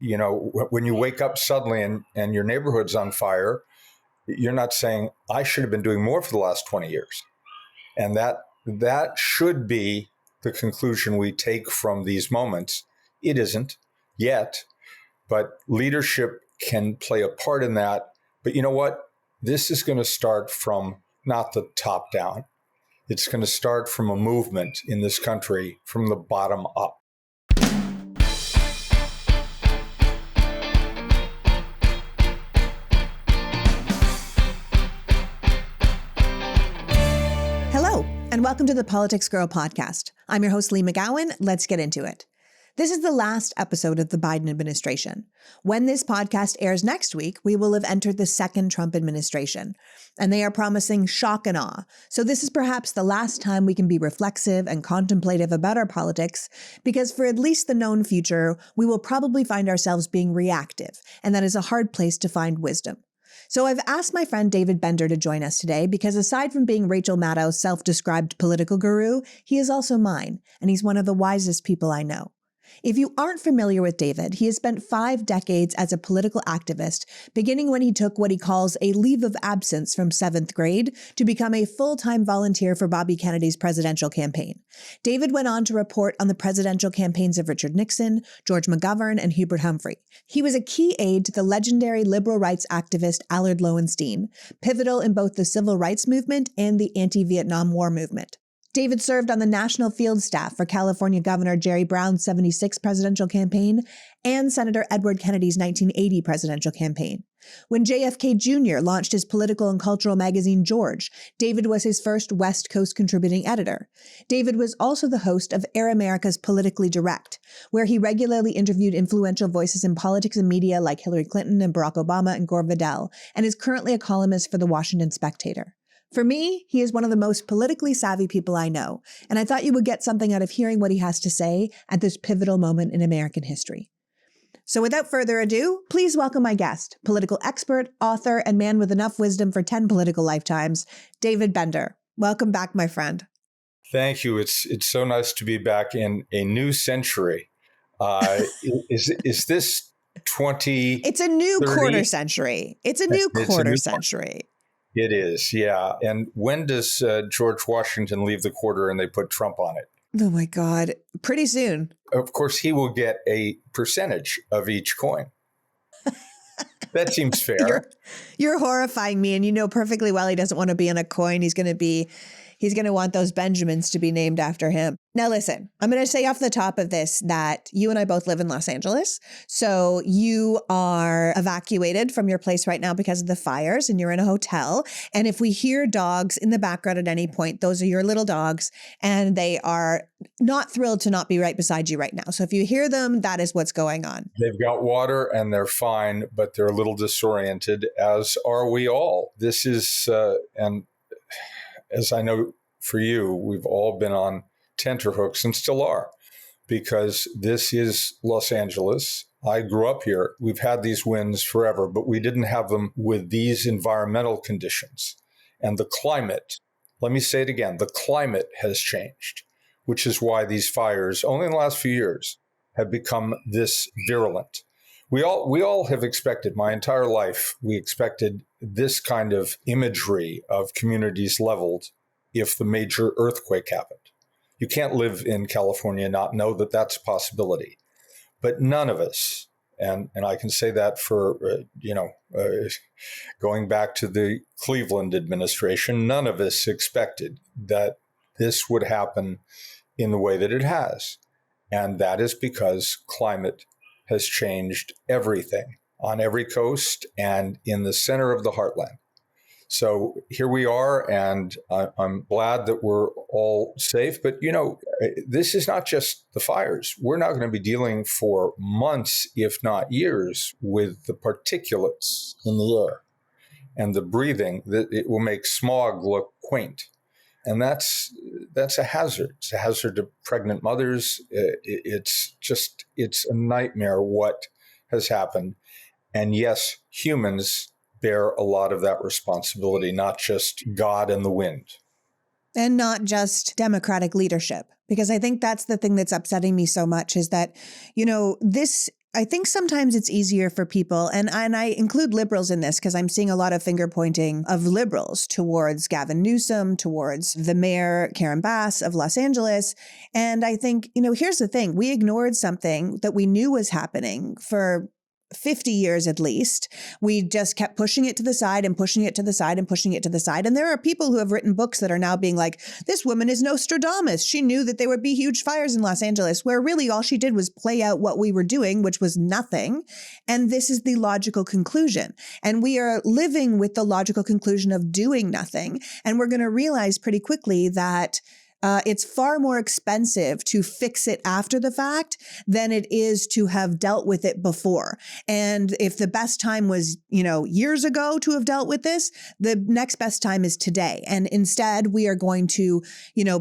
When you wake up suddenly and your neighborhood's on fire, you're not saying, I should have been doing more for the last 20 years. And that should be the conclusion we take from these moments. It isn't yet, but leadership can play a part in that. But you know what? This is going to start from not the top down. It's going to start from a movement in this country from the bottom up. Hello, and welcome to the PoliticsGirl podcast. I'm your host, Lee McGowan. Let's get into it. This is the last episode of the Biden administration. When this podcast airs next week, we will have entered the second Trump administration, and they are promising shock and awe. So this is perhaps the last time we can be reflexive and contemplative about our politics, because for at least the known future, we will probably find ourselves being reactive, and that is a hard place to find wisdom. So I've asked my friend David Bender to join us today because aside from being Rachel Maddow's self-described political guru, he is also mine, and he's one of the wisest people I know. If you aren't familiar with David, he has spent 5 decades as a political activist, beginning when he took what he calls a leave of absence from 7th grade to become a full-time volunteer for Bobby Kennedy's presidential campaign. David went on to report on the presidential campaigns of Richard Nixon, George McGovern, and Hubert Humphrey. He was a key aide to the legendary liberal rights activist Allard Lowenstein, pivotal in both the civil rights movement and the anti-Vietnam War movement. David served on the national field staff for California Governor Jerry Brown's 76 presidential campaign and Senator Edward Kennedy's 1980 presidential campaign. When JFK Jr. launched his political and cultural magazine George, David was his first West Coast contributing editor. David was also the host of Air America's Politically Direct, where he regularly interviewed influential voices in politics and media like Hillary Clinton and Barack Obama and Gore Vidal, and is currently a columnist for the Washington Spectator. For me, he is one of the most politically savvy people I know, and I thought you would get something out of hearing what he has to say at this pivotal moment in American history. So without further ado, please welcome my guest, political expert, author, and man with enough wisdom for 10 political lifetimes, David Bender. Welcome back, my friend. Thank you. It's so nice to be back in a new century. Is this 20? It's a new 30? quarter century. It's a new quarter century. It is, yeah. And when does George Washington leave the quarter and they put Trump on it? Oh my God. Pretty soon. Of course, he will get a percentage of each coin. That seems fair. You're horrifying me, and you know perfectly well he doesn't want to be on a coin. He's going to want those Benjamins to be named after him. Now, listen, I'm going to say off the top of this that you and I both live in Los Angeles. So you are evacuated from your place right now because of the fires, and you're in a hotel. And if we hear dogs in the background at any point, those are your little dogs, and they are not thrilled to not be right beside you right now. So if you hear them, that is what's going on. They've got water and they're fine, but they're a little disoriented, as are we all. This is, and as I know for you, we've all been on tenterhooks and still are, because this is Los Angeles. I grew up here. We've had these winds forever, but we didn't have them with these environmental conditions. And the climate, let me say it again, the climate has changed, which is why these fires, only in the last few years, have become this virulent. We all have expected, my entire life, we expected this kind of imagery of communities leveled if the major earthquake happened. You can't live in California and not know that that's a possibility. But none of us, and I can say that for, going back to the Cleveland administration, none of us expected that this would happen in the way that it has. And that is because climate has changed everything on every coast and in the center of the heartland. So here we are, and I'm glad that we're all safe. But, this is not just the fires. We're not going to be dealing for months, if not years, with the particulates in the air and the breathing that it will make smog look quaint. And that's a hazard. It's a hazard to pregnant mothers. It's a nightmare what has happened. And yes, humans bear a lot of that responsibility, not just God and the wind. And not just democratic leadership. Because I think that's the thing that's upsetting me so much is that, this I think sometimes it's easier for people, and I include liberals in this because I'm seeing a lot of finger pointing of liberals towards Gavin Newsom, towards the mayor, Karen Bass of Los Angeles. And I think, here's the thing. We ignored something that we knew was happening for 50 years at least. We just kept pushing it to the side and pushing it to the side and pushing it to the side. And there are people who have written books that are now being like, this woman is Nostradamus. She knew that there would be huge fires in Los Angeles, where really all she did was play out what we were doing, which was nothing. And this is the logical conclusion. And we are living with the logical conclusion of doing nothing. And we're going to realize pretty quickly that it's far more expensive to fix it after the fact than it is to have dealt with it before. And if the best time was, years ago to have dealt with this, the next best time is today. And instead, we are going to,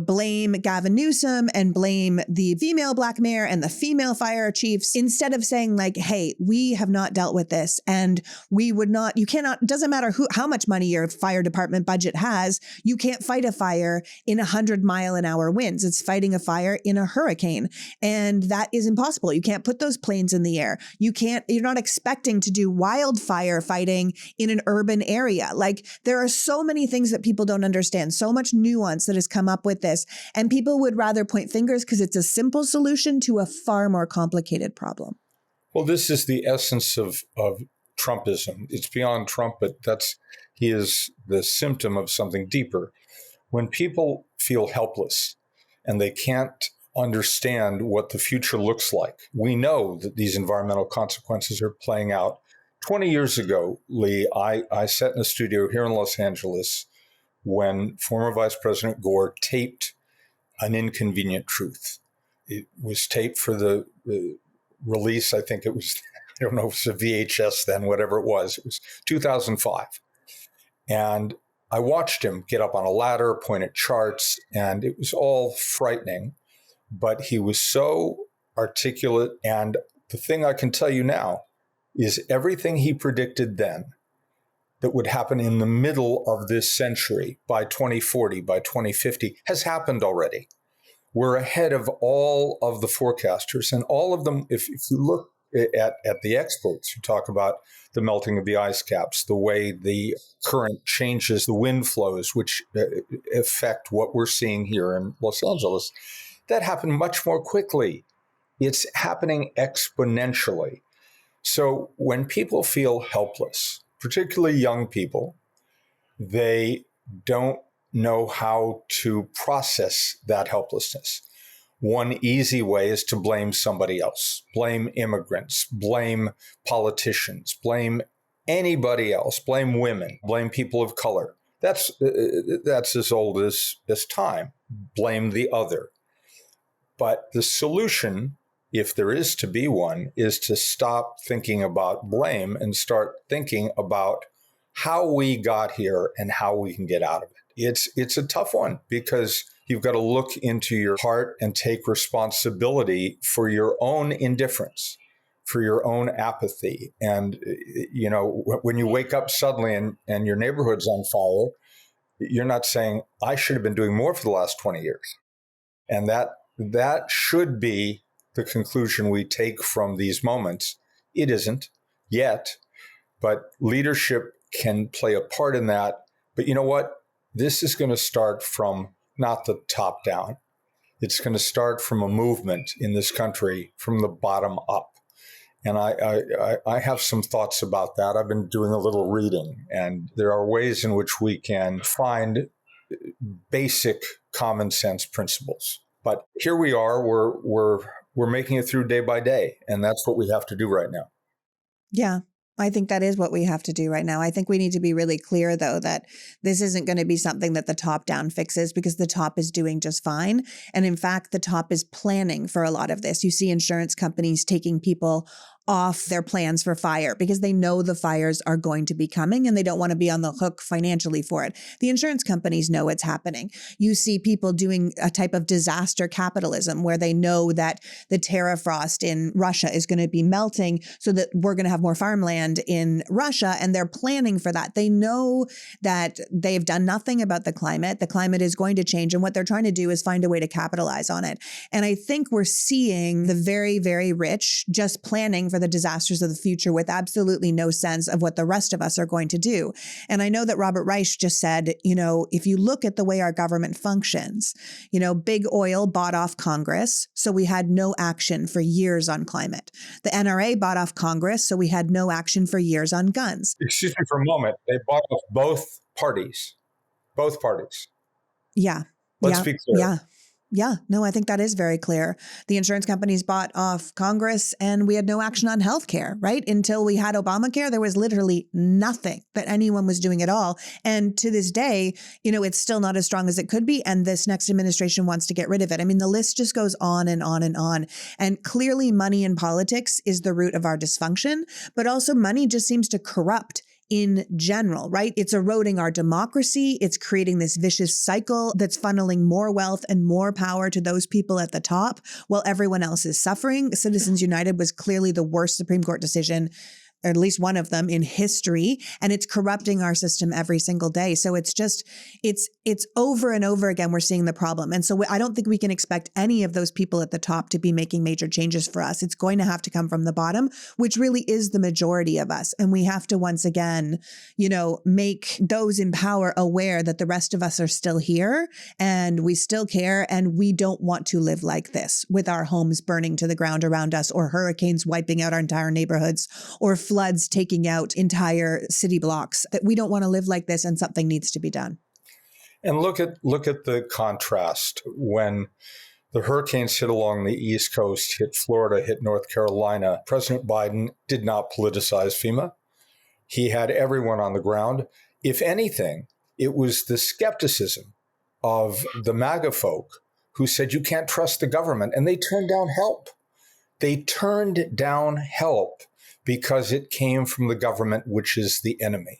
blame Gavin Newsom and blame the female black mayor and the female fire chiefs, instead of saying like, hey, we have not dealt with this, and we would not, you cannot, it doesn't matter how much money your fire department budget has, you can't fight a fire in 100-mile-an-hour winds. It's fighting a fire in a hurricane. And that is impossible. You can't put those planes in the air. You're not expecting to do wildfire fighting in an urban area. Like, there are so many things that people don't understand, so much nuance that has come up with this. And people would rather point fingers because it's a simple solution to a far more complicated problem. Well, this is the essence of Trumpism. It's beyond Trump, but he is the symptom of something deeper. When people feel helpless and they can't understand what the future looks like, we know that these environmental consequences are playing out. 20 years ago, Lee, I sat in a studio here in Los Angeles when former Vice President Gore taped An Inconvenient Truth. It was taped for the release, I think it was, I don't know if it was a VHS then, whatever it was 2005. And I watched him get up on a ladder, point at charts, and it was all frightening. But he was so articulate. And the thing I can tell you now is everything he predicted then that would happen in the middle of this century, by 2040, by 2050, has happened already. We're ahead of all of the forecasters. And all of them, if you look at the experts who talk about the melting of the ice caps, the way the current changes the wind flows, which affect what we're seeing here in Los Angeles, that happened much more quickly. It's happening exponentially. So when people feel helpless, particularly young people, they don't know how to process that helplessness. One easy way is to blame somebody else, blame immigrants, blame politicians, blame anybody else, blame women, blame people of color. That's as old as time. Blame the other. But the solution, if there is to be one, is to stop thinking about blame and start thinking about how we got here and how we can get out of it. It's a tough one because you've got to look into your heart and take responsibility for your own indifference, for your own apathy. And, when you wake up suddenly and your neighborhood's on fire, you're not saying, I should have been doing more for the last 20 years. And that should be the conclusion we take from these moments. It isn't yet, but leadership can play a part in that. But you know what? This is going to start from not the top down. It's going to start from a movement in this country from the bottom up. And I have some thoughts about that. I've been doing a little reading, and there are ways in which we can find basic common sense principles. But here we are, we're making it through day by day, and that's what we have to do right now. Yeah. I think that is what we have to do right now. I think we need to be really clear, though, that this isn't going to be something that the top down fixes, because the top is doing just fine. And in fact, the top is planning for a lot of this. You see insurance companies taking people off their plans for fire because they know the fires are going to be coming and they don't want to be on the hook financially for it. The insurance companies know it's happening. You see people doing a type of disaster capitalism where they know that the permafrost in Russia is going to be melting so that we're going to have more farmland in Russia, and they're planning for that. They know that they've done nothing about the climate. The climate is going to change, and what they're trying to do is find a way to capitalize on it. And I think we're seeing the very, very rich just planning for for the disasters of the future with absolutely no sense of what the rest of us are going to do. And I know that Robert Reich just said, if you look at the way our government functions, big oil bought off Congress, so we had no action for years on climate. The NRA bought off Congress, so we had no action for years on guns. Excuse me for a moment. They bought off both parties. Both parties. Yeah. Let's be clear. Yeah. No, I think that is very clear. The insurance companies bought off Congress and we had no action on healthcare, right? Until we had Obamacare, there was literally nothing that anyone was doing at all. And to this day, it's still not as strong as it could be. And this next administration wants to get rid of it. I mean, the list just goes on and on and on. And clearly money in politics is the root of our dysfunction, but also money just seems to corrupt in general, right? It's eroding our democracy. It's creating this vicious cycle that's funneling more wealth and more power to those people at the top while everyone else is suffering. Citizens United was clearly the worst Supreme Court decision, or at least one of them in history, and it's corrupting our system every single day. So it's over and over again, we're seeing the problem. And so I don't think we can expect any of those people at the top to be making major changes for us. It's going to have to come from the bottom, which really is the majority of us. And we have to once again, make those in power aware that the rest of us are still here and we still care and we don't want to live like this with our homes burning to the ground around us or hurricanes wiping out our entire neighborhoods or floods taking out entire city blocks. That we don't want to live like this and something needs to be done. And look at the contrast when the hurricanes hit along the East Coast, hit Florida, hit North Carolina. President Biden did not politicize FEMA. He had everyone on the ground. If anything, it was the skepticism of the MAGA folk who said you can't trust the government, and they turned down help. They turned down help because it came from the government, which is the enemy.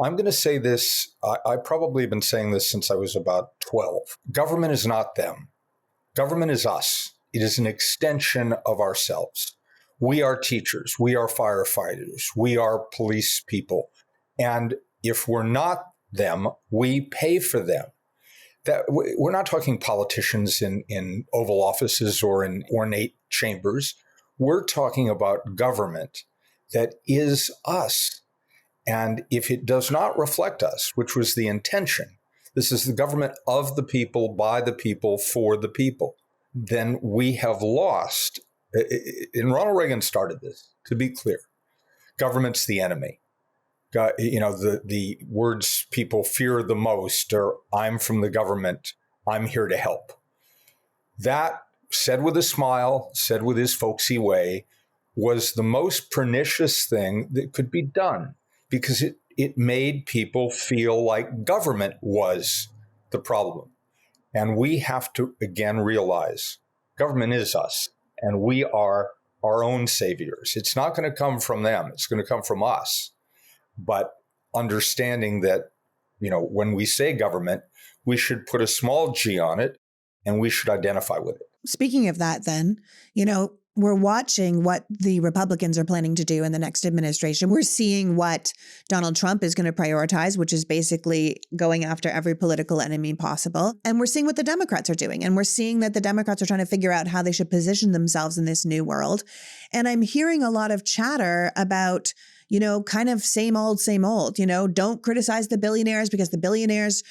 I'm going to say this, I probably have been saying this since I was about 12. Government is not them. Government is us. It is an extension of ourselves. We are teachers. We are firefighters. We are police people. And if we're not them, we pay for them. That we're not talking politicians in Oval Offices or in ornate chambers. We're talking about government that is us. And if it does not reflect us, which was the intention, this is the government of the people, by the people, for the people, then we have lost. And Ronald Reagan started this, to be clear. Government's the enemy. The words people fear the most are, I'm from the government, I'm here to help. That, said with a smile, said with his folksy way, was the most pernicious thing that could be done because it made people feel like government was the problem. And we have to, again, realize government is us and we are our own saviors. It's not going to come from them. It's going to come from us. But understanding that, when we say government, we should put a small g on it and we should identify with it. Speaking of that, then, we're watching what the Republicans are planning to do in the next administration. We're seeing what Donald Trump is going to prioritize, which is basically going after every political enemy possible. And we're seeing what the Democrats are doing. And we're seeing that the Democrats are trying to figure out how they should position themselves in this new world. And I'm hearing a lot of chatter about, kind of same old, don't criticize the billionaires because the billionaires,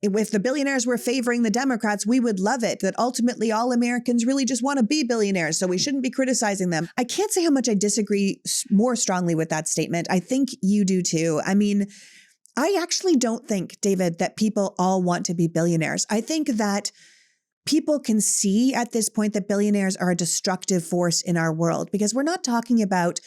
if the billionaires were favoring the Democrats, we would love it, that ultimately all Americans really just want to be billionaires, so we shouldn't be criticizing them. I can't say how much I disagree more strongly with that statement. I think you do too. I mean, I actually don't think, David, that people all want to be billionaires. I think that people can see at this point that billionaires are a destructive force in our world because we're not talking about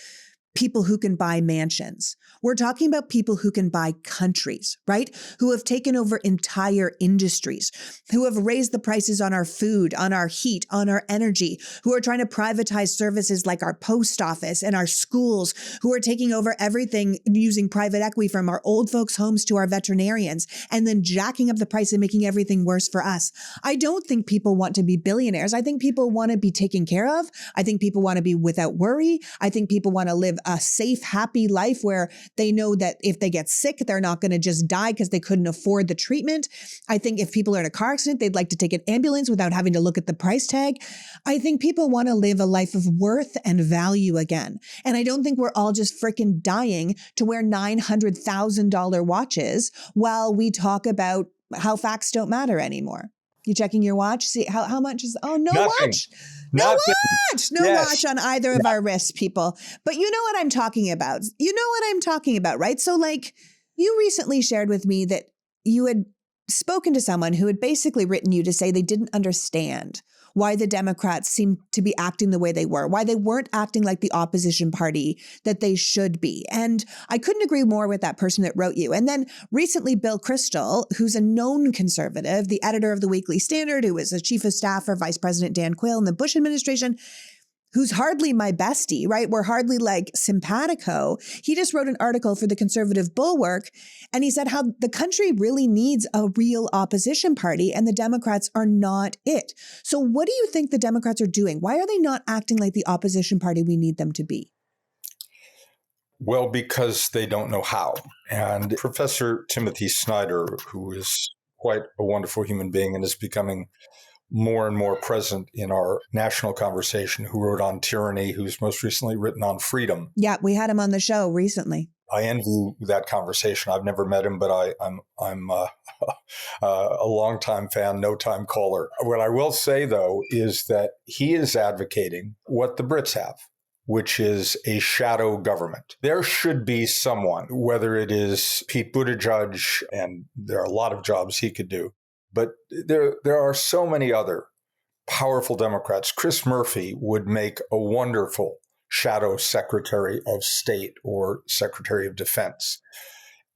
people who can buy mansions. We're talking about people who can buy countries, right? Who have taken over entire industries, who have raised the prices on our food, on our heat, on our energy, who are trying to privatize services like our post office and our schools, who are taking over everything using private equity from our old folks' homes to our veterinarians, and then jacking up the price and making everything worse for us. I don't think people want to be billionaires. I think people want to be taken care of. I think people want to be without worry. I think people want to live a safe, happy life where they know that if they get sick, they're not going to just die because they couldn't afford the treatment. I think if people are in a car accident, they'd like to take an ambulance without having to look at the price tag. I think people want to live a life of worth and value again. And I don't think we're all just freaking dying to wear $900,000 watches while we talk about how facts don't matter anymore. You checking your watch? See how much is, oh, no Nothing. watch. No Nothing. watch. No Yes. watch on either of our wrists, people. But you know what I'm talking about. You know what I'm talking about, right? So like you recently shared with me that you had spoken to someone who had basically written you to say they didn't understand why the Democrats seemed to be acting the way they were, why they weren't acting like the opposition party that they should be. And I couldn't agree more with that person that wrote you. And then recently, Bill Kristol, who's a known conservative, the editor of the Weekly Standard, who was a chief of staff for Vice President Dan Quayle in the Bush administration, who's hardly my bestie, right? We're hardly like simpatico. He just wrote an article for the Conservative Bulwark, and he said how the country really needs a real opposition party and the Democrats are not it. So what do you think the Democrats are doing? Why are they not acting like the opposition party we need them to be? Well, because they don't know how. And Professor Timothy Snyder, who is quite a wonderful human being and is becoming more and more present in our national conversation, who wrote on tyranny, who's most recently written on freedom. Yeah, we had him on the show recently. I envy that conversation. I've never met him, but I'm a longtime fan, no-time caller. What I will say, though, is that he is advocating what the Brits have, which is a shadow government. There should be someone, whether it is Pete Buttigieg, and there are a lot of jobs he could do, but there are so many other powerful Democrats. Chris Murphy would make a wonderful shadow Secretary of State or Secretary of Defense.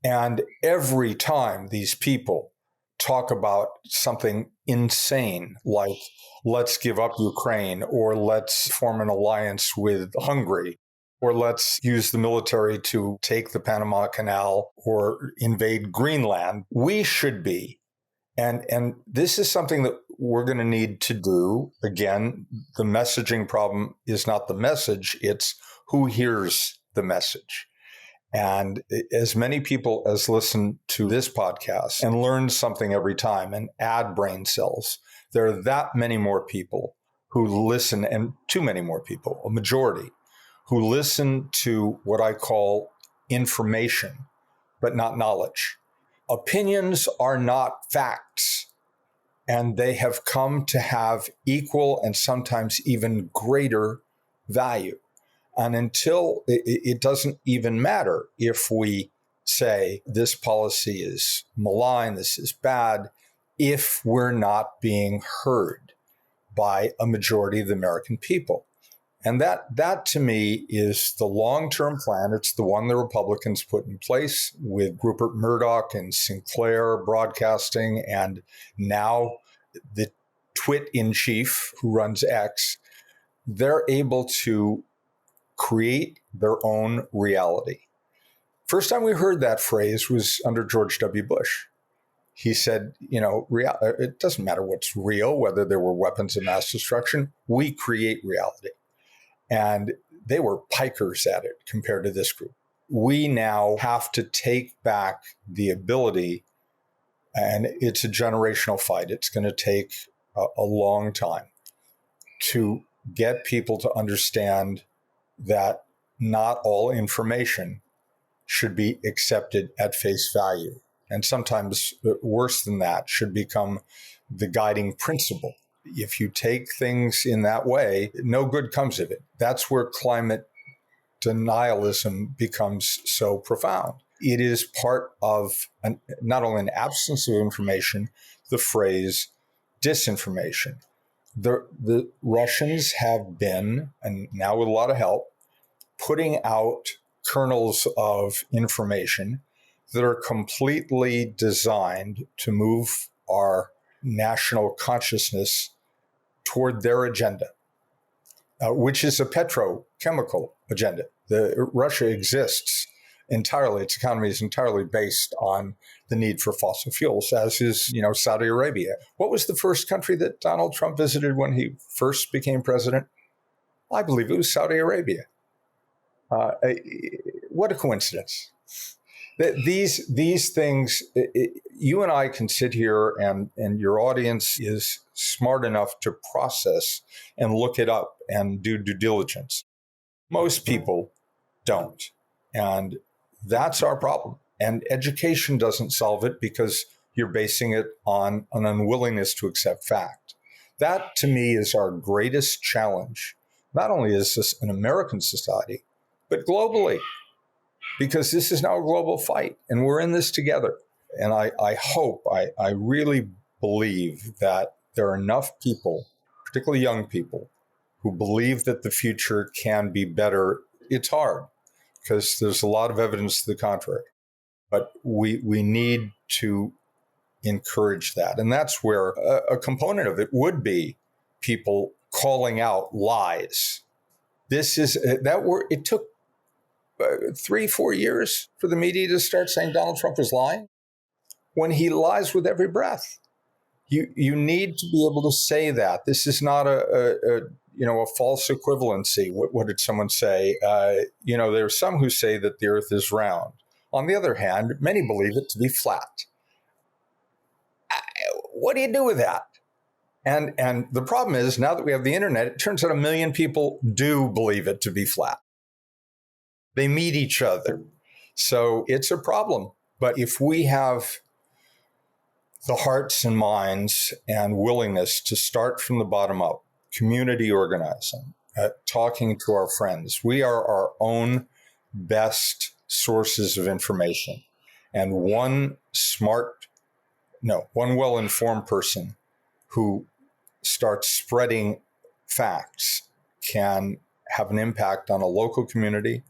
And every time these people talk about something insane like let's give up Ukraine, or let's form an alliance with Hungary, or let's use the military to take the Panama Canal or invade Greenland, we should be. And this is something that we're going to need to do. Again, the messaging problem is not the message, it's who hears the message. And as many people as listen to this podcast and learn something every time and add brain cells, there are that many more people who listen, and too many more people, a majority, who listen to what I call information, but not knowledge. Opinions are not facts, and they have come to have equal and sometimes even greater value. And until it doesn't even matter if we say this policy is malign, this is bad, if we're not being heard by a majority of the American people. And that to me is the long-term plan. It's the one the Republicans put in place with Rupert Murdoch and Sinclair Broadcasting, and now the twit-in-chief who runs X. They're able to create their own reality. First time we heard that phrase was under George W. Bush. He said, it doesn't matter what's real, whether there were weapons of mass destruction, we create reality. And they were pikers at it compared to this group. We now have to take back the ability, and it's a generational fight. It's going to take a long time to get people to understand that not all information should be accepted at face value. And sometimes worse than that, should become the guiding principle. If you take things in that way, no good comes of it. That's where climate denialism becomes so profound. It is part of not only an absence of information, the phrase disinformation. The Russians have been, and now with a lot of help, putting out kernels of information that are completely designed to move our national consciousness toward their agenda, which is a petrochemical agenda. Russia exists entirely, its economy is entirely based on the need for fossil fuels, as is, Saudi Arabia. What was the first country that Donald Trump visited when he first became president? I believe it was Saudi Arabia. What a coincidence. These things, you and I can sit here and your audience is smart enough to process and look it up and do due diligence. Most people don't. And that's our problem. And education doesn't solve it because you're basing it on an unwillingness to accept fact. That, to me, is our greatest challenge. Not only is this an American society, but globally, because this is now a global fight and we're in this together. And I really believe that there are enough people, particularly young people, who believe that the future can be better. It's hard because there's a lot of evidence to the contrary, but we need to encourage that. And that's where a component of it would be people calling out lies. It took 3-4 years for the media to start saying Donald Trump was lying when he lies with every breath. You need to be able to say that. This is not a false equivalency. What did someone say? There are some who say that the earth is round. On the other hand, many believe it to be flat. What do you do with that? And the problem is, now that we have the internet, it turns out 1 million people do believe it to be flat. They meet each other. So it's a problem. But if we have the hearts and minds and willingness to start from the bottom up, community organizing, talking to our friends, we are our own best sources of information. And one well-informed person who starts spreading facts can have an impact on a local community,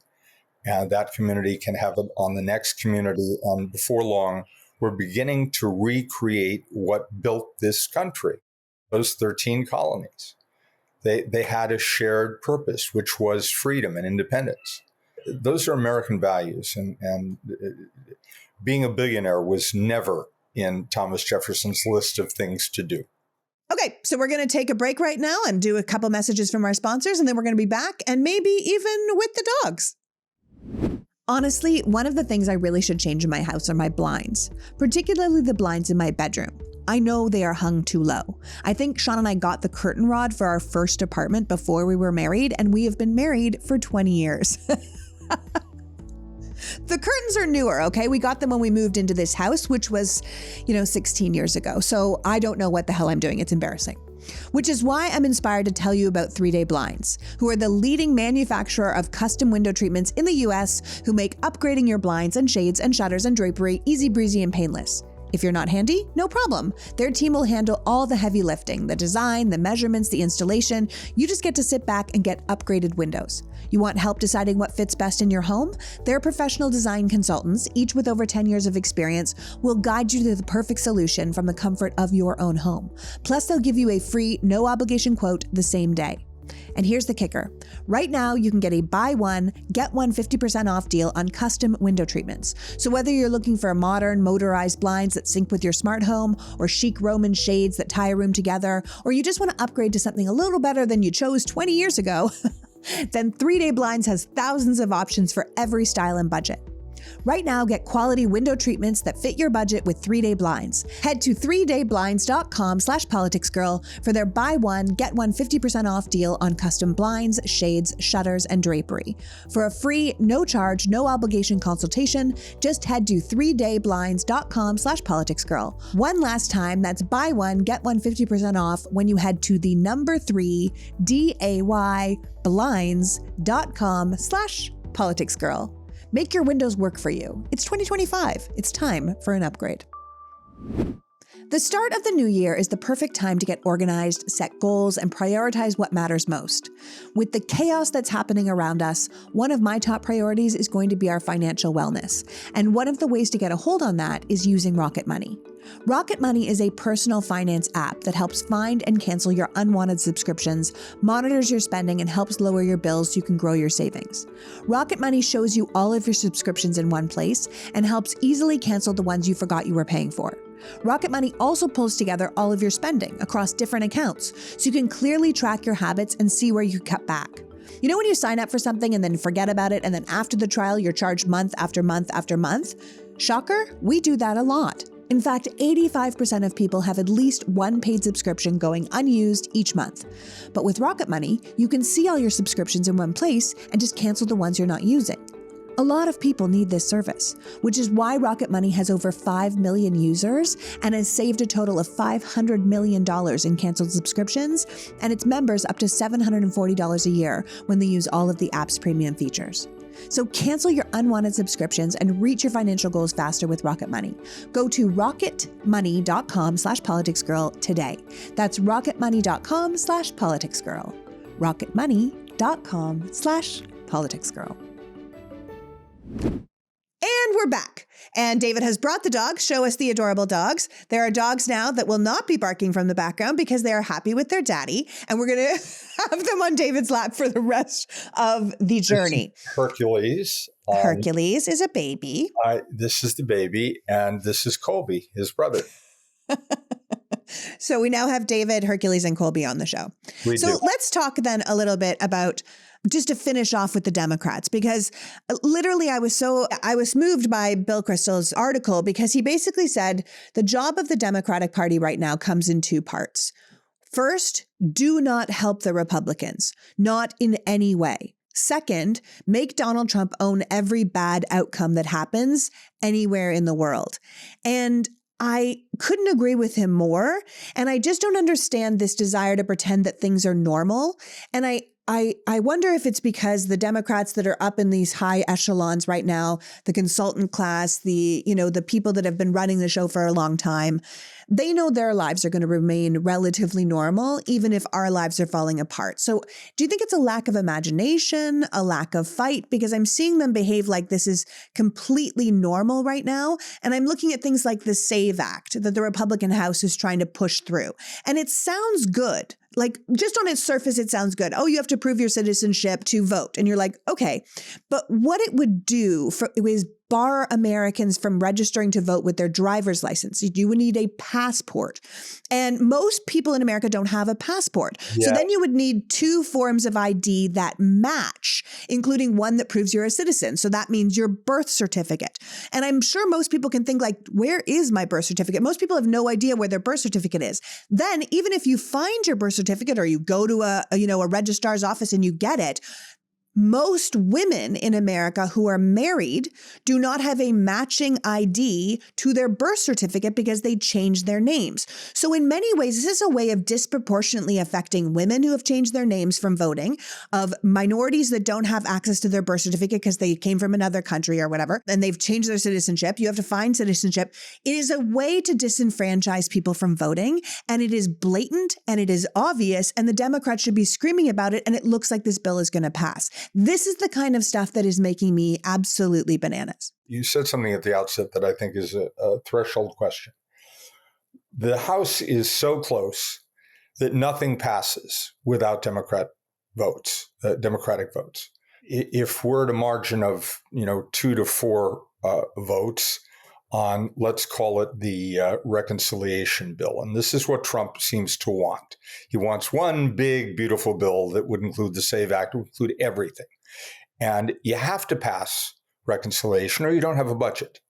and that community can have it on the next community. And before long, we're beginning to recreate what built this country, those 13 colonies. They had a shared purpose, which was freedom and independence. Those are American values. And being a billionaire was never in Thomas Jefferson's list of things to do. Okay, so we're going to take a break right now and do a couple messages from our sponsors, and then we're going to be back, and maybe even with the dogs. Honestly, one of the things I really should change in my house are my blinds, particularly the blinds in my bedroom. I know they are hung too low. I think Sean and I got the curtain rod for our first apartment before we were married, and we have been married for 20 years. The curtains are newer, okay? We got them when we moved into this house, which was, 16 years ago. So I don't know what the hell I'm doing. It's embarrassing. Which is why I'm inspired to tell you about 3 Day Blinds, who are the leading manufacturer of custom window treatments in the US, who make upgrading your blinds and shades and shutters and drapery easy breezy and painless. If you're not handy, no problem. Their team will handle all the heavy lifting, the design, the measurements, the installation. You just get to sit back and get upgraded windows. You want help deciding what fits best in your home? Their professional design consultants, each with over 10 years of experience, will guide you to the perfect solution from the comfort of your own home. Plus, they'll give you a free, no obligation quote the same day. And here's the kicker. Right now, you can get a buy one, get one 50% off deal on custom window treatments. So whether you're looking for modern motorized blinds that sync with your smart home, or chic Roman shades that tie a room together, or you just want to upgrade to something a little better than you chose 20 years ago, then 3 Day Blinds has thousands of options for every style and budget. Right now, get quality window treatments that fit your budget with 3 Day Blinds. Head to 3dayblinds.com/politicsgirl for their buy one, get one 50% off deal on custom blinds, shades, shutters, and drapery. For a free, no charge, no obligation consultation, just head to 3dayblinds.com/politicsgirl. One last time, that's buy one, get one 50% off when you head to the number 3 dayblinds.com/politicsgirl. Make your windows work for you. It's 2025. It's time for an upgrade. The start of the new year is the perfect time to get organized, set goals, and prioritize what matters most. With the chaos that's happening around us, one of my top priorities is going to be our financial wellness. And one of the ways to get a hold on that is using Rocket Money. Rocket Money is a personal finance app that helps find and cancel your unwanted subscriptions, monitors your spending, and helps lower your bills so you can grow your savings. Rocket Money shows you all of your subscriptions in one place and helps easily cancel the ones you forgot you were paying for. Rocket Money also pulls together all of your spending across different accounts so you can clearly track your habits and see where you cut back. You know when you sign up for something and then forget about it, and then after the trial, you're charged month after month after month? Shocker, we do that a lot. In fact, 85% of people have at least one paid subscription going unused each month. But with Rocket Money, you can see all your subscriptions in one place and just cancel the ones you're not using. A lot of people need this service, which is why Rocket Money has over 5 million users and has saved a total of $500 million in canceled subscriptions, and its members up to $740 a year when they use all of the app's premium features. So cancel your unwanted subscriptions and reach your financial goals faster with Rocket Money. Go to rocketmoney.com/politicsgirl today. That's rocketmoney.com/politicsgirl. rocketmoney.com/politicsgirl. And we're back. And David has brought the dogs. Show us the adorable dogs. There are dogs now that will not be barking from the background because they are happy with their daddy. And we're going to have them on David's lap for the rest of the journey. Hercules. Hercules is a baby. This is the baby, and this is Colby, his brother. So we now have David, Hercules, and Colby on the show. We do. Let's talk then a little bit about, just to finish off with the Democrats, because literally I was moved by Bill Kristol's article, because he basically said the job of the Democratic Party right now comes in two parts. First, do not help the Republicans, not in any way. Second, make Donald Trump own every bad outcome that happens anywhere in the world. And I couldn't agree with him more. And I just don't understand this desire to pretend that things are normal. And I wonder if it's because the Democrats that are up in these high echelons right now, the consultant class, the people that have been running the show for a long time, they know their lives are going to remain relatively normal, even if our lives are falling apart. So do you think it's a lack of imagination, a lack of fight? Because I'm seeing them behave like this is completely normal right now. And I'm looking at things like the SAVE Act that the Republican House is trying to push through. And it sounds good. Like, just on its surface, it sounds good. Oh, you have to prove your citizenship to vote. And you're like, okay. But what it would do is bar Americans from registering to vote with their driver's license. You would need a passport. And most people in America don't have a passport. Yeah. So then you would need two forms of ID that match, including one that proves you're a citizen. So that means your birth certificate. And I'm sure most people can think like, where is my birth certificate? Most people have no idea where their birth certificate is. Then even if you find your birth certificate or you go to a registrar's office and you get it, most women in America who are married do not have a matching ID to their birth certificate because they changed their names. So in many ways, this is a way of disproportionately affecting women who have changed their names from voting, of minorities that don't have access to their birth certificate because they came from another country or whatever, and they've changed their citizenship. You have to find citizenship. It is a way to disenfranchise people from voting, and it is blatant and it is obvious, and the Democrats should be screaming about it, and it looks like this bill is going to pass. This is the kind of stuff that is making me absolutely bananas. You said something at the outset that I think is a threshold question. The House is so close that nothing passes without Democratic votes. If we're at a margin of 2 to 4 votes on, let's call it the reconciliation bill. And this is what Trump seems to want. He wants one big, beautiful bill that would include the SAVE Act, would include everything. And you have to pass reconciliation or you don't have a budget.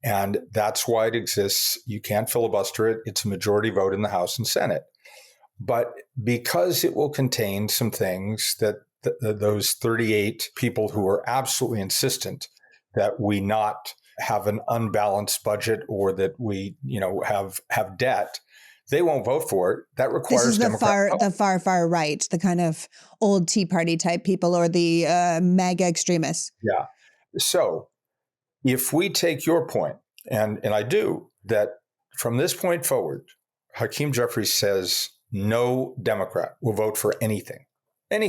And that's why it exists. You can't filibuster it. It's a majority vote in the House and Senate. But because it will contain some things that those 38 people who are absolutely insistent that we not have an unbalanced budget or that we, have debt, they won't vote for it. That requires this is the far right, the kind of old Tea Party type people or the MAGA extremists. Yeah. So if we take your point, and I do, that from this point forward, Hakeem Jeffries says no Democrat will vote for anything. And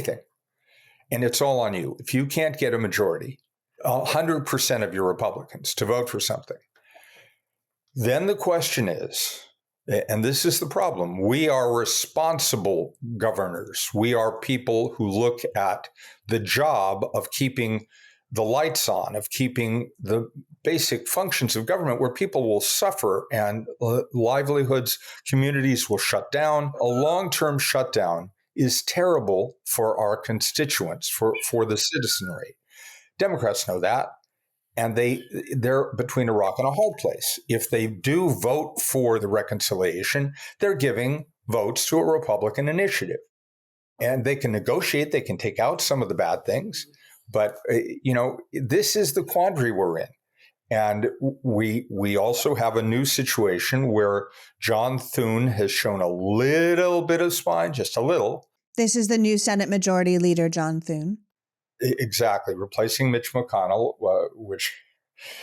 it's all on you. If you can't get a majority, 100% of your Republicans to vote for something, then the question is, and this is the problem, we are responsible governors. We are people who look at the job of keeping the lights on, of keeping the basic functions of government where people will suffer and livelihoods, communities will shut down. A long-term shutdown is terrible for our constituents, for the citizenry. Democrats know that, and they're between a rock and a hard place. If they do vote for the reconciliation, they're giving votes to a Republican initiative. And they can negotiate, they can take out some of the bad things, but this is the quandary we're in. And we also have a new situation where John Thune has shown a little bit of spine, just a little. This is the new Senate Majority Leader, John Thune. Exactly, replacing Mitch McConnell, which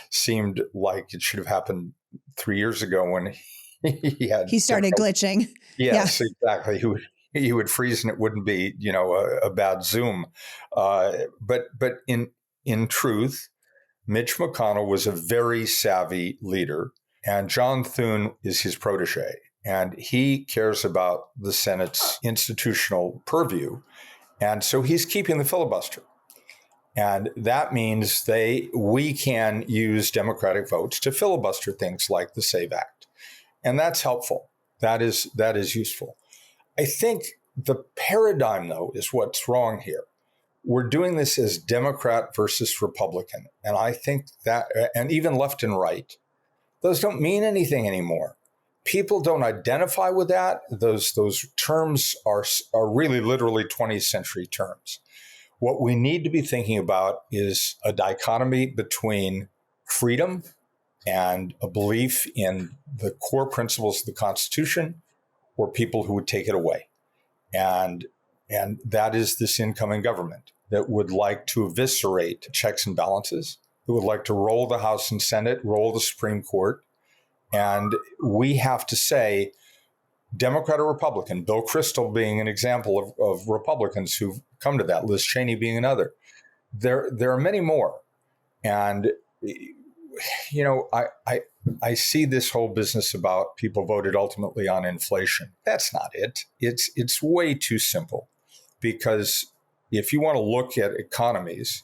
seemed like it should have happened 3 years ago when he started glitching. Yes, yeah. Exactly. He would freeze and it wouldn't be, a bad Zoom. But in truth, Mitch McConnell was a very savvy leader, and John Thune is his protege, and he cares about the Senate's institutional purview, and so he's keeping the filibuster. And that means we can use Democratic votes to filibuster things like the SAVE Act, and that's helpful. That is useful. I think the paradigm, though, is what's wrong here. We're doing this as Democrat versus Republican. And I think that, and even left and right, those don't mean anything anymore. People don't identify with that. Those terms are really literally 20th century terms. What we need to be thinking about is a dichotomy between freedom and a belief in the core principles of the Constitution, or people who would take it away. And that is this incoming government that would like to eviscerate checks and balances, that would like to roll the House and Senate, roll the Supreme Court. And we have to say, Democrat or Republican, Bill Kristol being an example of Republicans who've come to that, Liz Cheney being another. There are many more. And, I see this whole business about people voted ultimately on inflation. That's not it. It's way too simple, because if you want to look at economies,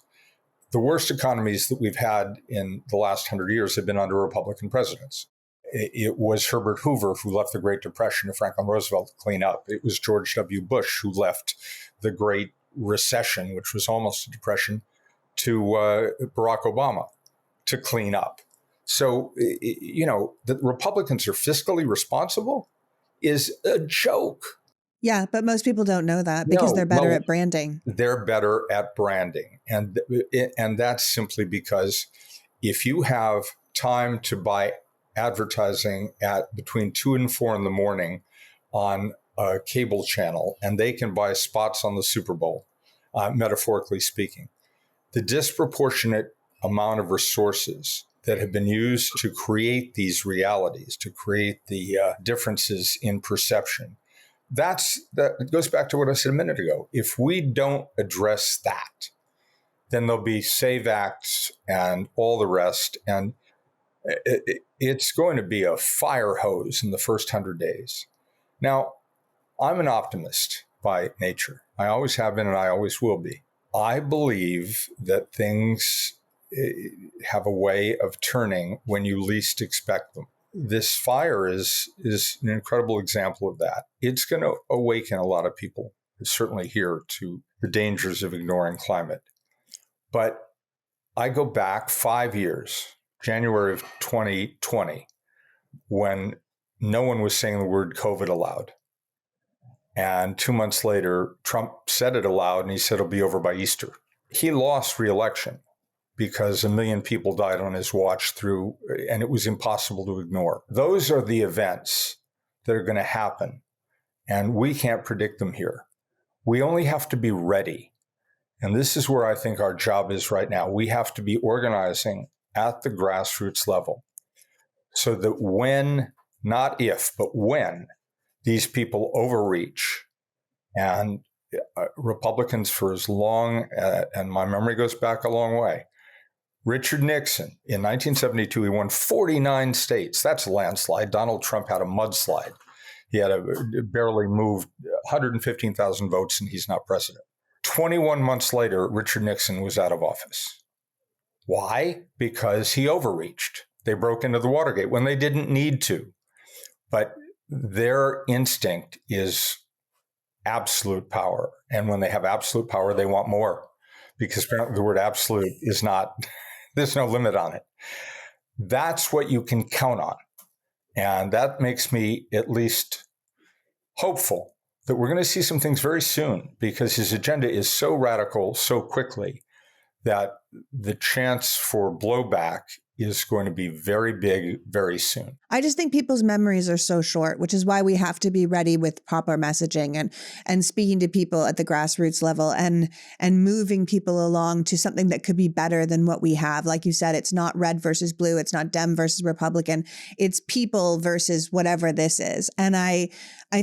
the worst economies that we've had in the last 100 years have been under Republican presidents. It was Herbert Hoover who left the Great Depression to Franklin Roosevelt to clean up. It was George W. Bush who left the Great Recession, which was almost a depression, to Barack Obama to clean up. So, that Republicans are fiscally responsible is a joke. Yeah, but most people don't know that because they're better at branding. They're better at branding. And that's simply because if you have time to buy advertising at between 2 and 4 in the morning on a cable channel, and they can buy spots on the Super Bowl, metaphorically speaking, the disproportionate amount of resources that have been used to create these realities, to create the differences in perception, that goes back to what I said a minute ago. If we don't address that, then there'll be SAVE Acts and all the rest, and it's going to be a fire hose in the first 100 days. Now, I'm an optimist by nature. I always have been and I always will be. I believe that things have a way of turning when you least expect them. This fire is an incredible example of that. It's going to awaken a lot of people, certainly here, to the dangers of ignoring climate. But I go back 5 years, January of 2020, when no one was saying the word COVID aloud. And 2 months later, Trump said it aloud, and he said it'll be over by Easter. He lost re-election because 1 million people died on his watch and it was impossible to ignore. Those are the events that are going to happen, and we can't predict them here. We only have to be ready. And this is where I think our job is right now. We have to be organizing at the grassroots level so that when, not if, but when these people overreach, and Republicans for as long, and my memory goes back a long way, Richard Nixon, in 1972, he won 49 states. That's a landslide. Donald Trump had a mudslide. He had barely moved 115,000 votes, and he's not president. 21 months later, Richard Nixon was out of office. Why? Because he overreached. They broke into the Watergate when they didn't need to. But their instinct is absolute power. And when they have absolute power, they want more, because apparently the word absolute is not, there's no limit on it. That's what you can count on. And that makes me at least hopeful that we're going to see some things very soon, because his agenda is so radical so quickly that the chance for blowback is going to be very big very soon. I just think people's memories are so short, which is why we have to be ready with proper messaging and speaking to people at the grassroots level and moving people along to something that could be better than what we have. Like you said, it's not red versus blue. It's not Dem versus Republican. It's people versus whatever this is. And I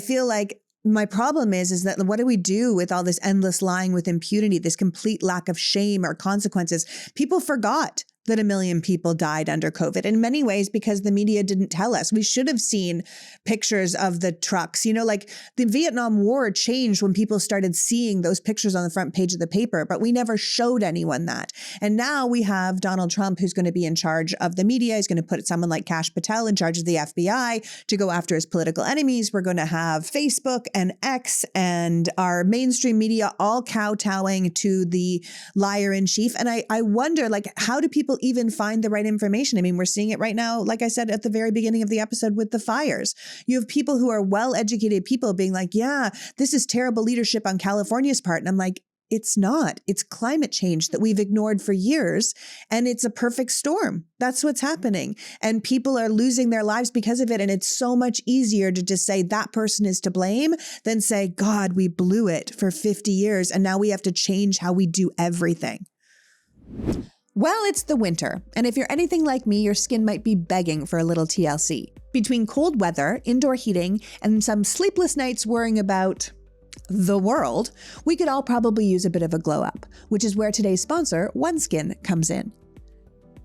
feel like my problem is that what do we do with all this endless lying with impunity, this complete lack of shame or consequences? People forgot that 1 million people died under COVID in many ways because the media didn't tell us. We should have seen pictures of the trucks. You know, like the Vietnam War changed when people started seeing those pictures on the front page of the paper, but we never showed anyone that. And now we have Donald Trump, who's going to be in charge of the media. He's going to put someone like Kash Patel in charge of the FBI to go after his political enemies. We're going to have Facebook and X and our mainstream media all kowtowing to the liar in chief. And I wonder, like, how do people even find the right information? I mean, we're seeing it right now, like I said at the very beginning of the episode with the fires. You have people who are well-educated people being like, yeah, this is terrible leadership on California's part. And I'm like, it's not. It's climate change that we've ignored for years, and it's a perfect storm. That's what's happening. And people are losing their lives because of it. And it's so much easier to just say that person is to blame than say, God, we blew it for 50 years, and now we have to change how we do everything. Well, it's the winter, and if you're anything like me, your skin might be begging for a little TLC. Between cold weather, indoor heating, and some sleepless nights worrying about the world, we could all probably use a bit of a glow up, which is where today's sponsor, OneSkin, comes in.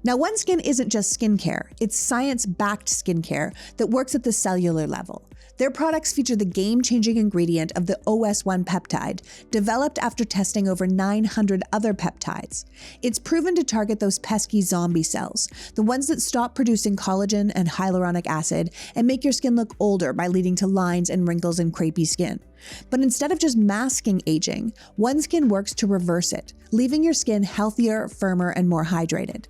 Now, OneSkin isn't just skincare, it's science-backed skincare that works at the cellular level. Their products feature the game-changing ingredient of the OS1 peptide, developed after testing over 900 other peptides. It's proven to target those pesky zombie cells, the ones that stop producing collagen and hyaluronic acid and make your skin look older by leading to lines and wrinkles and crepey skin. But instead of just masking aging, OneSkin works to reverse it, leaving your skin healthier, firmer, and more hydrated.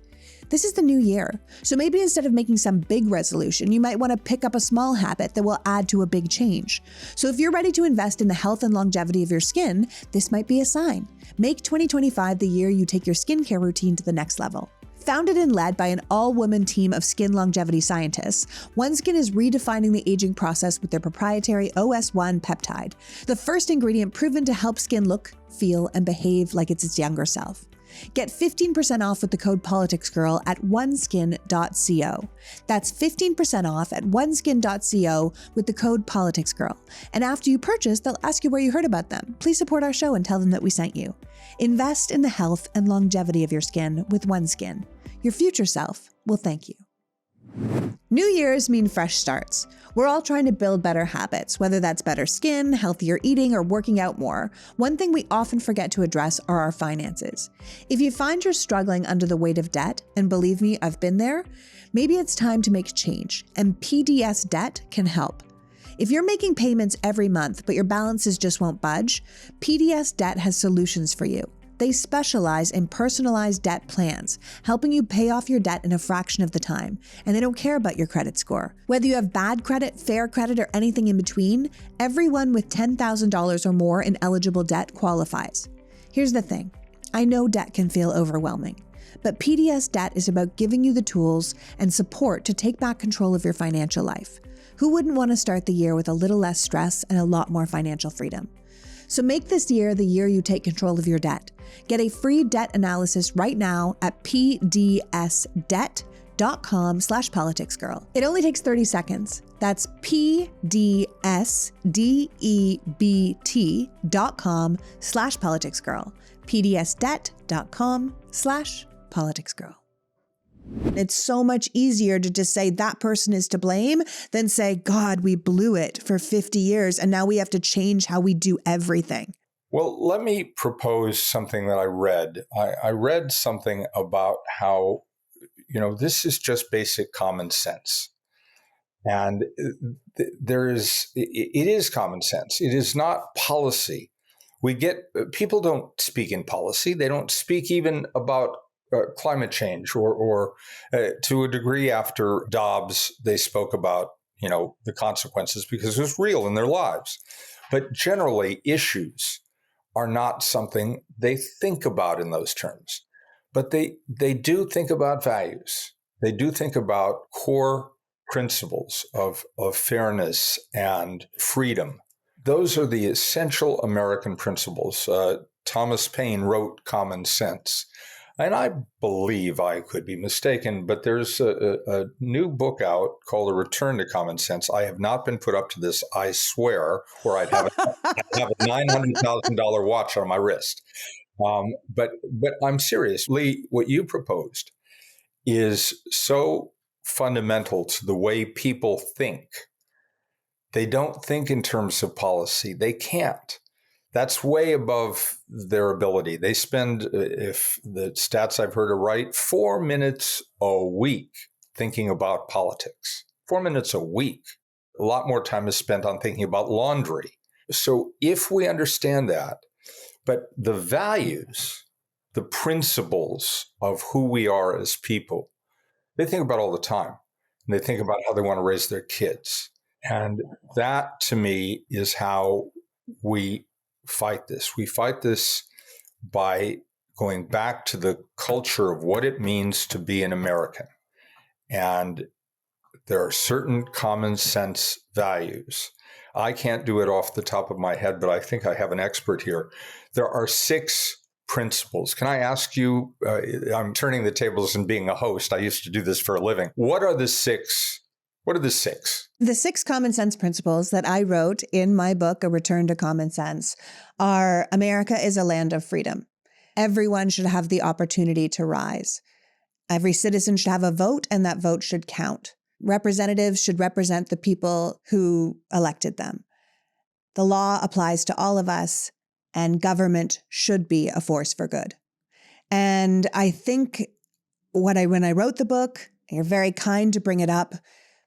This is the new year, so maybe instead of making some big resolution, you might want to pick up a small habit that will add to a big change. So if you're ready to invest in the health and longevity of your skin, this might be a sign. Make 2025 the year you take your skincare routine to the next level. Founded and led by an all-woman team of skin longevity scientists, OneSkin is redefining the aging process with their proprietary OS1 peptide, the first ingredient proven to help skin look, feel, and behave like it's its younger self. Get 15% off with the code PoliticsGirl at oneskin.co. That's 15% off at oneskin.co with the code PoliticsGirl. And after you purchase, they'll ask you where you heard about them. Please support our show and tell them that we sent you. Invest in the health and longevity of your skin with OneSkin. Your future self will thank you. New years mean fresh starts. We're all trying to build better habits, whether that's better skin, healthier eating, or working out more. One thing we often forget to address are our finances. If you find you're struggling under the weight of debt, and believe me, I've been there, maybe it's time to make change, and PDS Debt can help. If you're making payments every month, but your balances just won't budge, PDS Debt has solutions for you. They specialize in personalized debt plans, helping you pay off your debt in a fraction of the time, and they don't care about your credit score. Whether you have bad credit, fair credit, or anything in between, everyone with $10,000 or more in eligible debt qualifies. Here's the thing. I know debt can feel overwhelming, but PDS Debt is about giving you the tools and support to take back control of your financial life. Who wouldn't want to start the year with a little less stress and a lot more financial freedom? So make this year the year you take control of your debt. Get a free debt analysis right now at pdsdebt.com/politicsgirl. It only takes 30 seconds. That's pdsdebt.com/politicsgirl. pdsdebt.com/politicsgirl. It's so much easier to just say that person is to blame than say, God, we blew it for 50 years and now we have to change how we do everything. Well, let me propose something that I read. I read something about how, this is just basic common sense. And it is common sense. It is not policy. People don't speak in policy. They don't speak even about climate change or to a degree after Dobbs, they spoke about, the consequences because it was real in their lives. But generally, issues are not something they think about in those terms. But they do think about values. They do think about core principles of fairness and freedom. Those are the essential American principles. Thomas Paine wrote Common Sense. And I believe, I could be mistaken, but there's a new book out called A Return to Common Sense. I have not been put up to this, I swear, or I'd have a $900,000 watch on my wrist. But I'm serious. Lee, what you proposed is so fundamental to the way people think. They don't think in terms of policy. They can't. That's way above their ability. They spend, if the stats I've heard are right, 4 minutes a week thinking about politics. 4 minutes a week. A lot more time is spent on thinking about laundry. So if we understand that, but the values, the principles of who we are as people, they think about all the time. And they think about how they want to raise their kids. And that, to me, is how we fight this. We fight this by going back to the culture of what it means to be an American. And there are certain common sense values. I can't do it off the top of my head, but I think I have an expert here. There are 6 principles. Can I ask you, I'm turning the tables and being a host. I used to do this for a living. What are the 6? What are the 6? The 6 common sense principles that I wrote in my book, A Return to Common Sense, are: America is a land of freedom. Everyone should have the opportunity to rise. Every citizen should have a vote, and that vote should count. Representatives should represent the people who elected them. The law applies to all of us, and government should be a force for good. And I think when I wrote the book, you're very kind to bring it up.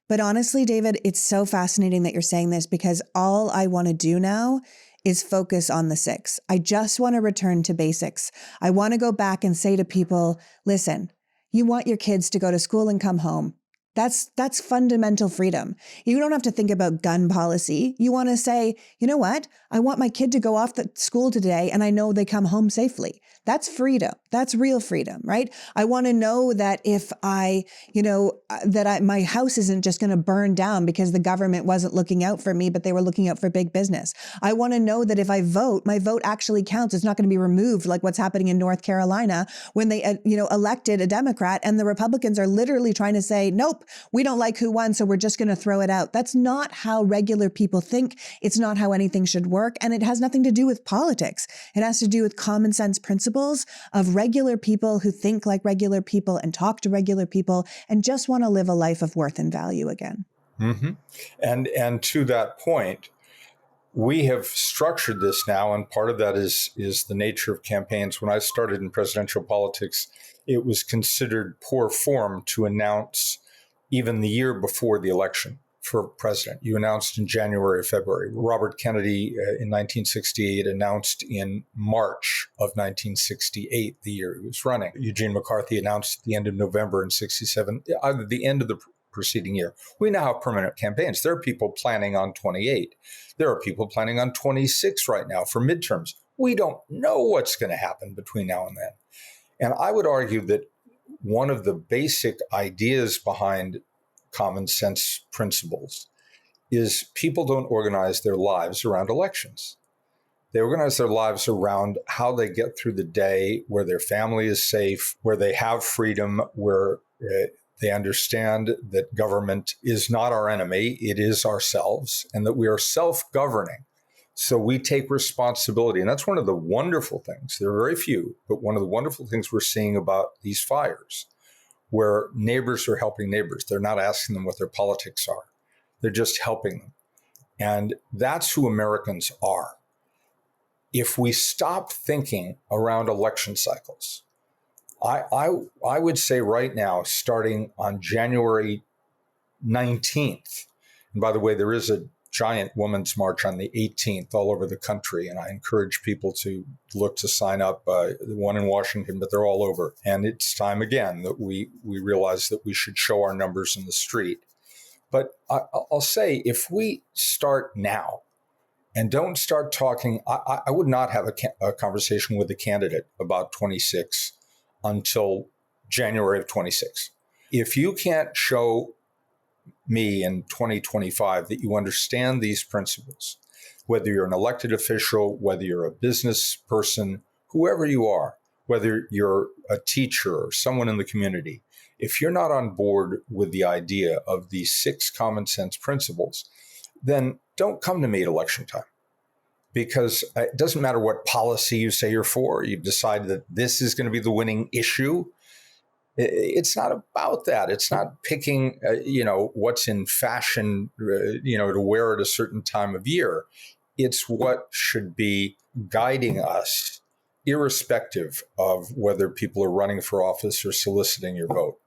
But honestly, David, it's so fascinating that you're saying this, because all I want to do now is focus on the 6. I just want to return to basics. I want to go back and say to people, listen, you want your kids to go to school and come home. That's fundamental freedom. You don't have to think about gun policy. You want to say, you know what? I want my kid to go off to school today and I know they come home safely. That's freedom. That's real freedom, right? I want to know that if my house isn't just going to burn down because the government wasn't looking out for me, but they were looking out for big business. I want to know that if I vote, my vote actually counts. It's not going to be removed like what's happening in North Carolina when they, elected a Democrat and the Republicans are literally trying to say, nope, we don't like who won, so we're just going to throw it out. That's not how regular people think. It's not how anything should work. And it has nothing to do with politics. It has to do with common sense principles of regular people who think like regular people and talk to regular people and just want to live a life of worth and value again. Mm-hmm. And to that point, we have structured this now, and part of that is the nature of campaigns. When I started in presidential politics, it was considered poor form to announce even the year before the election for president. You announced in January or February. Robert Kennedy in 1968 announced in March of 1968, the year he was running. Eugene McCarthy announced at the end of November in 67, either the end of the preceding year. We now have permanent campaigns. There are people planning on 28. There are people planning on 26 right now for midterms. We don't know what's going to happen between now and then. And I would argue that one of the basic ideas behind common sense principles is people don't organize their lives around elections. They organize their lives around how they get through the day, where their family is safe, where they have freedom, where they understand that government is not our enemy, it is ourselves, and that we are self-governing. So we take responsibility. And that's one of the wonderful things. There are very few, but one of the wonderful things we're seeing about these fires, where neighbors are helping neighbors. They're not asking them what their politics are. They're just helping them. And that's who Americans are. If we stop thinking around election cycles, I would say right now, starting on January 19th. And by the way, there is a giant women's march on the 18th all over the country. And I encourage people to look to sign up. The one in Washington, but they're all over. And it's time again that we realize that we should show our numbers in the street. But I'll say, if we start now and don't start talking, I would not have a conversation with a candidate about 26 until January of 26. If you can't show me in 2025 that you understand these principles, whether you're an elected official, whether you're a business person, whoever you are, whether you're a teacher or someone in the community, if you're not on board with the idea of these 6 common sense principles, then don't come to me at election time. Because it doesn't matter what policy you say you're for, you've decided that this is going to be the winning issue. It's not about that. It's not picking, what's in fashion, to wear at a certain time of year. It's what should be guiding us, irrespective of whether people are running for office or soliciting your vote.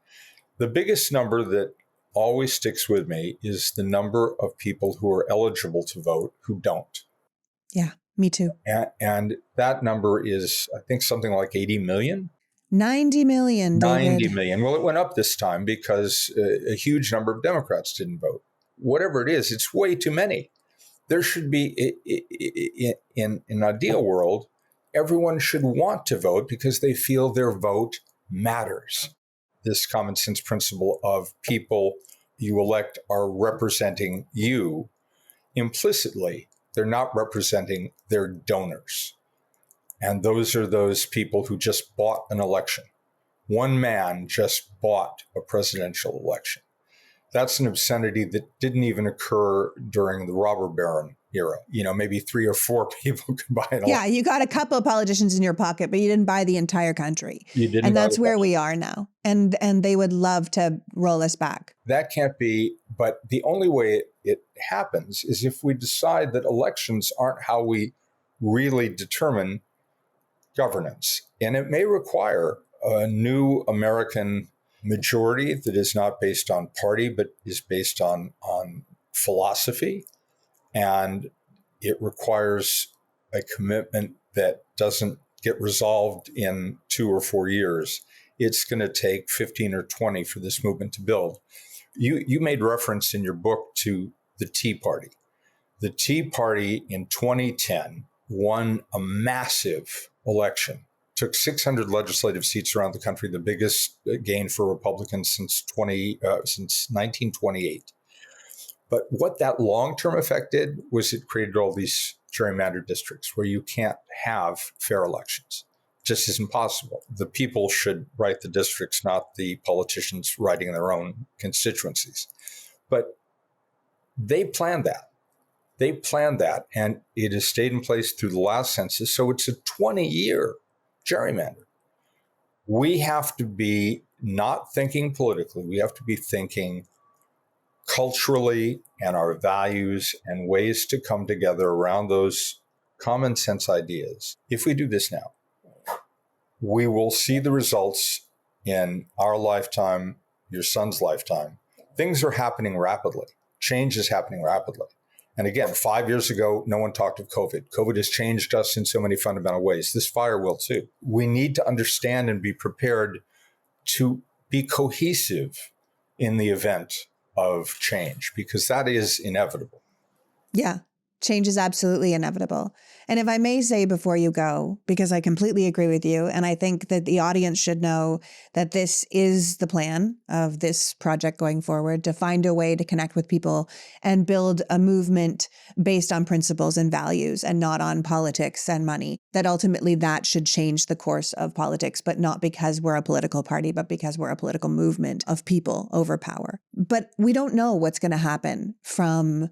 The biggest number that always sticks with me is the number of people who are eligible to vote who don't. Yeah, me too. And that number is, I think, something like 80 million. 90 million, David. 90 million. Well, it went up this time because a huge number of Democrats didn't vote. Whatever it is, it's way too many. There should be, in an ideal world, everyone should want to vote because they feel their vote matters. This common sense principle of people you elect are representing you implicitly. They're not representing their donors. And those are those people who just bought an election. One man just bought a presidential election. That's an obscenity that didn't even occur during the robber baron era. Maybe 3 or 4 people could buy an election. Yeah, you got a couple of politicians in your pocket, but you didn't buy the entire country. You didn't. And that's where we are now. And they would love to roll us back. That can't be. But the only way it happens is if we decide that elections aren't how we really determine governance. And it may require a new American majority that is not based on party, but is based on philosophy. And it requires a commitment that doesn't get resolved in 2 or 4 years. It's going to take 15 or 20 for this movement to build. You made reference in your book to the Tea Party. The Tea Party in 2010 won a massive election, took 600 legislative seats around the country, the biggest gain for Republicans since 1928. But what that long-term effect did was it created all these gerrymandered districts where you can't have fair elections. It just isn't possible. The people should write the districts, not the politicians writing their own constituencies. But they planned that. And it has stayed in place through the last census. So it's a 20-year gerrymander. We have to be not thinking politically. We have to be thinking culturally and our values and ways to come together around those common sense ideas. If we do this now, we will see the results in our lifetime, your son's lifetime. Things are happening rapidly. Change is happening rapidly. And again, 5 years ago, no one talked of COVID. COVID has changed us in so many fundamental ways. This fire will too. We need to understand and be prepared to be cohesive in the event of change, because that is inevitable. Yeah, change is absolutely inevitable. And if I may say before you go, because I completely agree with you, and I think that the audience should know that this is the plan of this project going forward, to find a way to connect with people and build a movement based on principles and values and not on politics and money, that ultimately that should change the course of politics, but not because we're a political party, but because we're a political movement of people over power. But we don't know what's going to happen from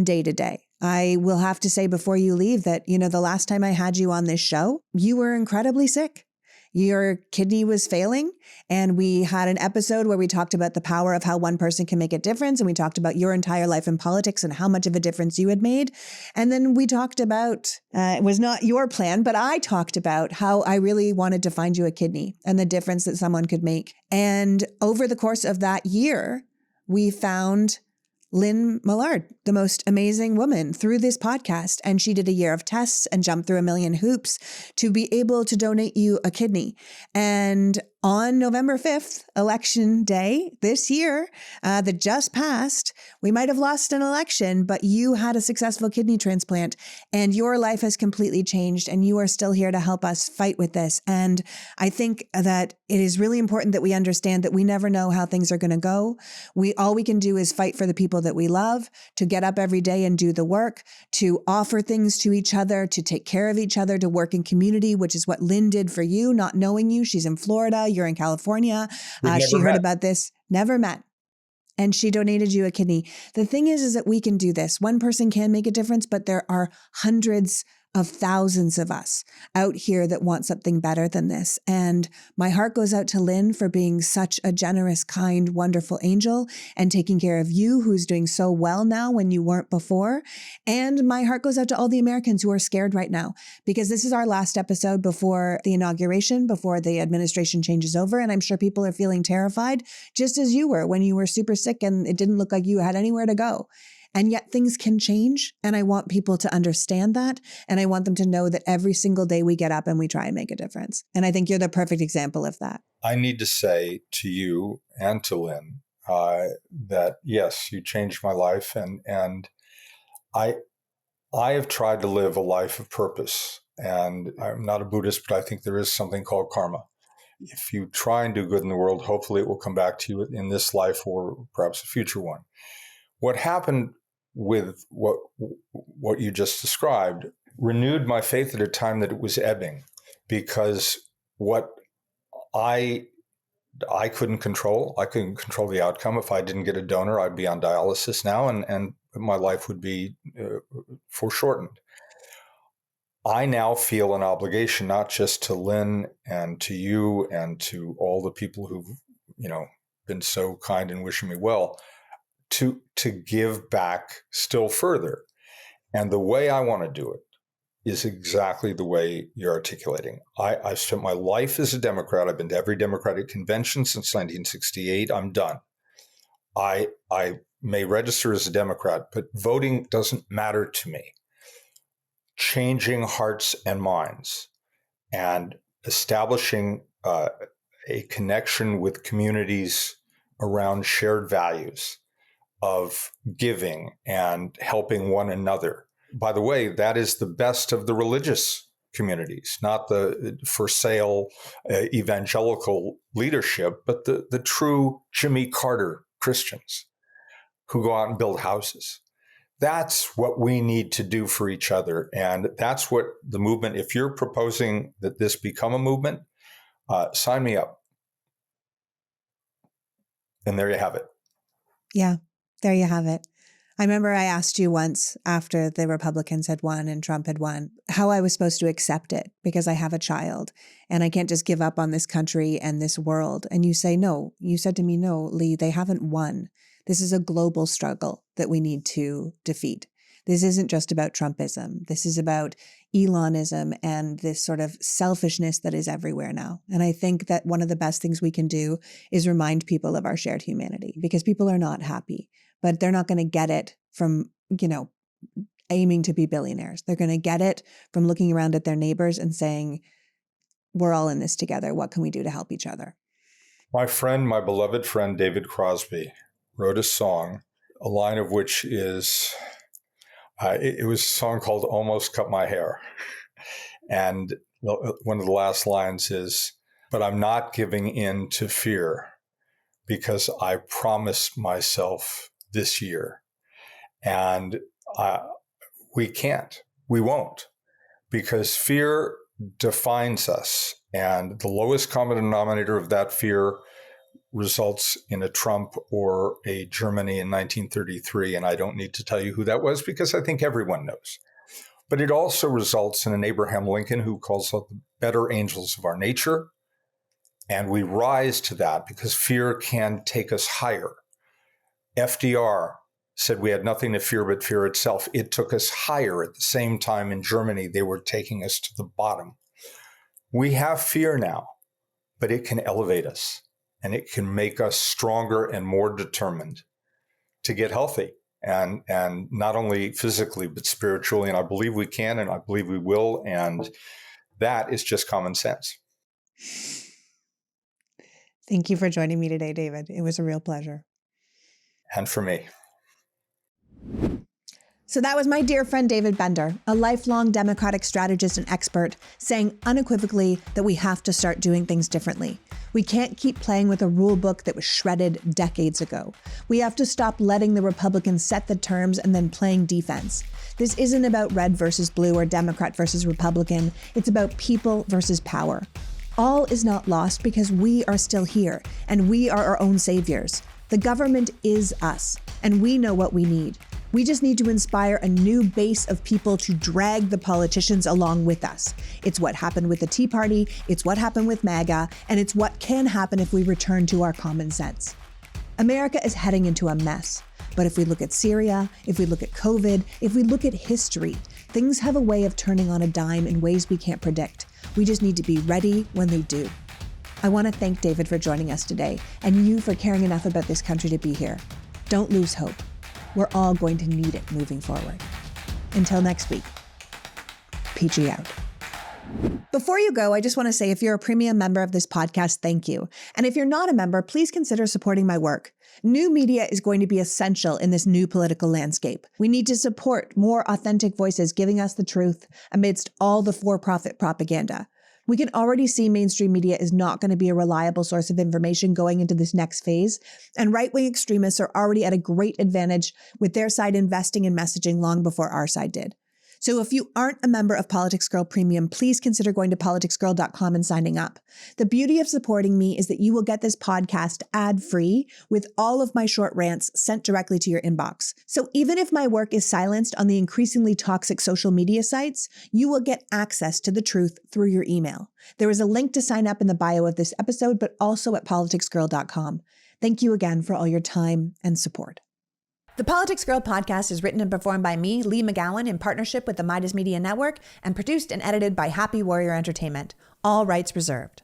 day to day. I will have to say before you leave that, the last time I had you on this show, you were incredibly sick. Your kidney was failing. And we had an episode where we talked about the power of how one person can make a difference. And we talked about your entire life in politics and how much of a difference you had made. And then we talked about, it was not your plan, but I talked about how I really wanted to find you a kidney and the difference that someone could make. And over the course of that year, we found Lynn Millard, the most amazing woman, through this podcast. And she did a year of tests and jumped through a million hoops to be able to donate you a kidney. And on November 5th, election day this year, that just passed, we might have lost an election, but you had a successful kidney transplant and your life has completely changed and you are still here to help us fight with this. And I think that it is really important that we understand that we never know how things are going to go. All we can do is fight for the people that we love, to get up every day and do the work, to offer things to each other, to take care of each other, to work in community, which is what Lynn did for you, not knowing you. She's in Florida. You're in California. She heard about this, never met. And she donated you a kidney. The thing is that we can do this. One person can make a difference, but there are hundreds of thousands of us out here that want something better than this. And my heart goes out to Lynn for being such a generous, kind, wonderful angel and taking care of you, who's doing so well now when you weren't before. And my heart goes out to all the Americans who are scared right now, because this is our last episode before the inauguration, before the administration changes over. And I'm sure people are feeling terrified, just as you were when you were super sick and it didn't look like you had anywhere to go. And yet things can change. And I want people to understand that. And I want them to know that every single day we get up and we try and make a difference. And I think you're the perfect example of that. I need to say to you and to Lynn that, yes, you changed my life. And I have tried to live a life of purpose. And I'm not a Buddhist, but I think there is something called karma. If you try and do good in the world, hopefully it will come back to you in this life or perhaps a future one. What happened with what you just described renewed my faith at a time that it was ebbing, because what I couldn't control the outcome. If I didn't get a donor, I'd be on dialysis now, and my life would be foreshortened. I now feel an obligation, not just to Lynn and to you and to all the people who've been so kind and wishing me well, to give back still further. And the way I want to do it is exactly the way you're articulating. I've spent my life as a Democrat. I've been to every Democratic convention since 1968. I'm done. I may register as a Democrat, but voting doesn't matter to me. Changing hearts and minds and establishing a connection with communities around shared values of giving and helping one another. By the way, that is the best of the religious communities, not the for sale evangelical leadership, but the true Jimmy Carter Christians who go out and build houses. That's what we need to do for each other. And that's what the movement, if you're proposing that this become a movement, sign me up. And there you have it. Yeah. There you have it. I remember I asked you once after the Republicans had won and Trump had won, how I was supposed to accept it because I have a child and I can't just give up on this country and this world. And you say, no, you said to me, no, Lee, they haven't won. This is a global struggle that we need to defeat. This isn't just about Trumpism. This is about Elonism and this sort of selfishness that is everywhere now. And I think that one of the best things we can do is remind people of our shared humanity, because people are not happy, but they're not going to get it from, aiming to be billionaires. They're going to get it from looking around at their neighbors and saying, we're all in this together. What can we do to help each other? My beloved friend, David Crosby, wrote a song, a line of which is, it was a song called Almost Cut My Hair. And one of the last lines is, but I'm not giving in to fear because I promised myself this year. And we won't, because fear defines us. And the lowest common denominator of that fear results in a Trump or a Germany in 1933. And I don't need to tell you who that was, because I think everyone knows. But it also results in an Abraham Lincoln who calls out the better angels of our nature. And we rise to that because fear can take us higher. FDR said we had nothing to fear but fear itself. It took us higher. At the same time in Germany, they were taking us to the bottom. We have fear now, but it can elevate us and it can make us stronger and more determined. to get healthy, and not only physically, but spiritually. And I believe we can, and I believe we will. And that is just common sense. Thank you for joining me today, David. It was a real pleasure. And for me. So that was my dear friend David Bender, a lifelong Democratic strategist and expert, saying unequivocally that we have to start doing things differently. We can't keep playing with a rule book that was shredded decades ago. We have to stop letting the Republicans set the terms and then playing defense. This isn't about red versus blue or Democrat versus Republican. It's about people versus power. All is not lost because we are still here and we are our own saviors. The government is us and we know what we need. We just need to inspire a new base of people to drag the politicians along with us. It's what happened with the Tea Party, it's what happened with MAGA, and it's what can happen if we return to our common sense. America is heading into a mess. But if we look at Syria, if we look at COVID, if we look at history, things have a way of turning on a dime in ways we can't predict. We just need to be ready when they do. I want to thank David for joining us today, and you for caring enough about this country to be here. Don't lose hope. We're all going to need it moving forward. Until next week, PG out. Before you go, I just want to say if you're a premium member of this podcast, thank you. And if you're not a member, please consider supporting my work. New media is going to be essential in this new political landscape. We need to support more authentic voices giving us the truth amidst all the for-profit propaganda. We can already see mainstream media is not going to be a reliable source of information going into this next phase, and right-wing extremists are already at a great advantage with their side investing in messaging long before our side did. So if you aren't a member of PoliticsGirl Premium, please consider going to politicsgirl.com and signing up. The beauty of supporting me is that you will get this podcast ad-free with all of my short rants sent directly to your inbox. So even if my work is silenced on the increasingly toxic social media sites, you will get access to the truth through your email. There is a link to sign up in the bio of this episode, but also at politicsgirl.com. Thank you again for all your time and support. The Politics Girl podcast is written and performed by me, Lee McGowan, in partnership with the Meidas Media Network, and produced and edited by Happy Warrior Entertainment. All rights reserved.